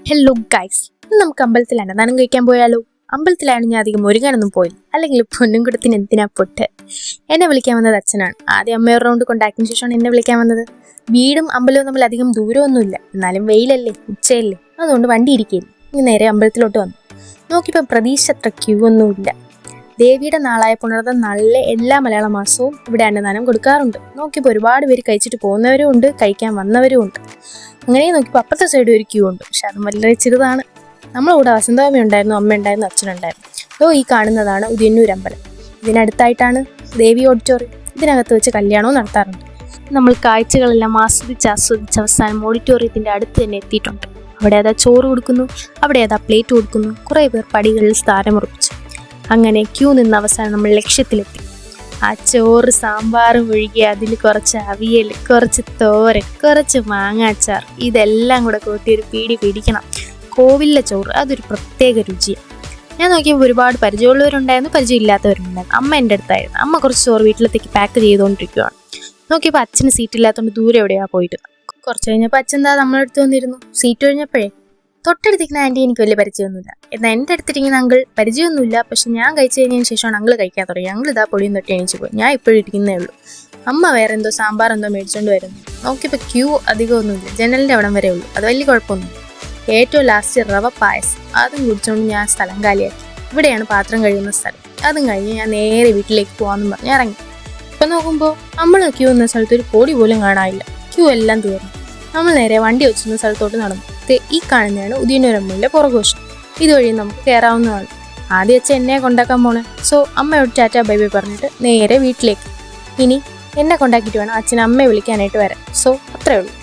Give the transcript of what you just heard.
Hello guys, നമുക്ക് അമ്പലത്തിൽ അന്നദാനം കഴിക്കാൻ പോയാലോ? അമ്പലത്തിലാണ് ഞാൻ അധികം ഒരുങ്ങാനൊന്നും പോയില്ല. അല്ലെങ്കിൽ പൊന്നും കുടത്തിന് എന്തിനാ പൊട്ട്. എന്നെ വിളിക്കാൻ വന്നത് അച്ഛനാണ്. ആദ്യം അമ്മ ഒരു റൗണ്ട് കൊണ്ടാക്കിയ ശേഷമാണ് എന്നെ വിളിക്കാൻ വന്നത്. വീടും അമ്പലവും തമ്മിൽ അധികം ദൂരമൊന്നുമില്ല. എന്നാലും വെയിലല്ലേ, ഉച്ചയല്ലേ, അതുകൊണ്ട് വണ്ടി ഇരിക്കില്ല. ഇനി നേരെ അമ്പലത്തിലോട്ട് വന്നു. നോക്കിയപ്പോൾ പ്രതീക്ഷ അത്ര ക്യൂ ഒന്നുമില്ല. ദേവിയുടെ നാളായ പുണർതം നാളിലെ എല്ലാ മലയാള മാസവും ഇവിടെ അന്നദാനം കൊടുക്കാറുണ്ട്. നോക്കിയപ്പോൾ ഒരുപാട് പേര് കഴിച്ചിട്ട് പോകുന്നവരും ഉണ്ട്, കഴിക്കാൻ വന്നവരും ഉണ്ട്. അങ്ങനെ നോക്കിയപ്പോൾ അപ്പുറത്തെ സൈഡ് ഒരു ക്യൂ ഉണ്ട്. പക്ഷെ അതും വളരെ ചെറുതാണ്. നമ്മളിവിടെ വസന്തമ്മ ഉണ്ടായിരുന്നു, അമ്മ ഉണ്ടായിരുന്നു, അച്ഛനുണ്ടായിരുന്നു. അതോ ഈ കാണുന്നതാണ് ഉദിയന്നൂർ അമ്പലം. ഇതിനടുത്തായിട്ടാണ് ദേവി ഓഡിറ്റോറിയം. ഇതിനകത്ത് വെച്ച് കല്യാണവും നടത്താറുണ്ട്. നമ്മൾ കാഴ്ചകളെല്ലാം ആസ്വദിച്ച് അവസാനം ഓഡിറ്റോറിയത്തിൻ്റെ അടുത്ത് തന്നെ എത്തിയിട്ടുണ്ട്. അവിടെ ഏതാ ചോറ് കൊടുക്കുന്നു, അവിടെ ഏതാ പ്ലേറ്റ് കൊടുക്കുന്നു. കുറേ പേർ പടികളിൽ സ്ഥാനമുറപ്പിച്ചു. അങ്ങനെ ക്യൂ നിന്ന് അവസാനം നമ്മൾ ലക്ഷ്യത്തിലെത്തി. ആ ചോറ് സാമ്പാറും ഒഴുകി അതിൽ കുറച്ച് അവിയൽ, കുറച്ച് തോരൻ, കുറച്ച് മാങ്ങാച്ചാർ, ഇതെല്ലാം കൂടെ കൂട്ടി ഒരു പീടി പിടിക്കണം. കോവിലിലെ ചോറ് അതൊരു പ്രത്യേക രുചിയാണ്. ഞാൻ നോക്കിയപ്പോൾ ഒരുപാട് പരിചയമുള്ളവരുണ്ടായിരുന്നു, പരിചയമില്ലാത്തവരുണ്ടായിരുന്നു. അമ്മ എൻ്റെ അടുത്തായിരുന്നു. അമ്മ കുറച്ച് ചോറ് വീട്ടിലത്തേക്ക് പാക്ക് ചെയ്തുകൊണ്ടിരിക്കുകയാണ്. നോക്കിയപ്പോൾ അച്ഛന് സീറ്റില്ലാത്തതുകൊണ്ട് ദൂരെ എവിടെയാണ് പോയിട്ട്. കുറച്ച് കഴിഞ്ഞപ്പോൾ അച്ഛൻ എന്താ നമ്മളെടുത്ത് വന്നിരുന്നു. സീറ്റ് കഴിഞ്ഞപ്പോഴേ തൊട്ടടുത്തിരിക്കുന്ന ആൻറ്റി എനിക്ക് വലിയ പരിചയമൊന്നുമില്ല. എന്നാൽ എൻ്റെ അടുത്തിരിക്കുന്ന അങ്കിൾ പരിചയമൊന്നുമില്ല. പക്ഷെ ഞാൻ കഴിച്ചു കഴിഞ്ഞതിന് ശേഷമാണ് അങ്കിൾ കഴിക്കാൻ തുടങ്ങി. അങ്കിൾ ഇതാ പൊടിയും തൊട്ടി എണീച്ച് പോയി. ഞാൻ ഇപ്പോഴും ഇരിക്കുന്നേ ഉള്ളൂ. അമ്മ വേറെ എന്തോ സാമ്പാർ എന്തോ മേടിച്ചുകൊണ്ട് വരുന്നു. നോക്കിയപ്പോൾ ക്യൂ അധികമൊന്നുമില്ല. ജനലിൻ്റെ അവിടം വരെ ഉള്ളൂ. അത് വലിയ കുഴപ്പമൊന്നുമില്ല. ഏറ്റവും ലാസ്റ്റ് റവ പായസം അതും കുടിച്ചുകൊണ്ട് ഞാൻ സ്ഥലം കാലിയാക്കി. ഇവിടെയാണ് പാത്രം കഴിയുന്ന സ്ഥലം. അതും കഴിഞ്ഞ് ഞാൻ നേരെ വീട്ടിലേക്ക് പോകാമെന്നും പറഞ്ഞ് ഇറങ്ങി. ഇപ്പം നോക്കുമ്പോൾ നമ്മൾ ക്യൂ നിന്ന സ്ഥലത്ത് ഒരു പൊടി പോലും കാണാനില്ല. ക്യൂ എല്ലാം തീർന്നു. നമ്മൾ നേരെ വണ്ടി വെച്ചിരുന്ന സ്ഥലത്തോട്ട് നടന്നു. ഈ കാണുന്നതാണ് ഉദിയന്നൂർ അമ്പലത്തിലെ പുറകുവശം. ഇതുവഴി നമുക്ക് കയറാവുന്നതാണ്. ആദ്യം അച്ഛൻ എന്നെ കൊണ്ടാക്കാൻ പോണേ. സോ അമ്മയോട് ടാറ്റ ബൈ ബൈ പറഞ്ഞിട്ട് നേരെ വീട്ടിലേക്ക്. ഇനി എന്നെ കൊണ്ടാക്കിയിട്ട് വേണം അച്ഛൻ അമ്മയെ വിളിക്കാനായിട്ട് വരാൻ. സോ അത്രേ ഉള്ളൂ.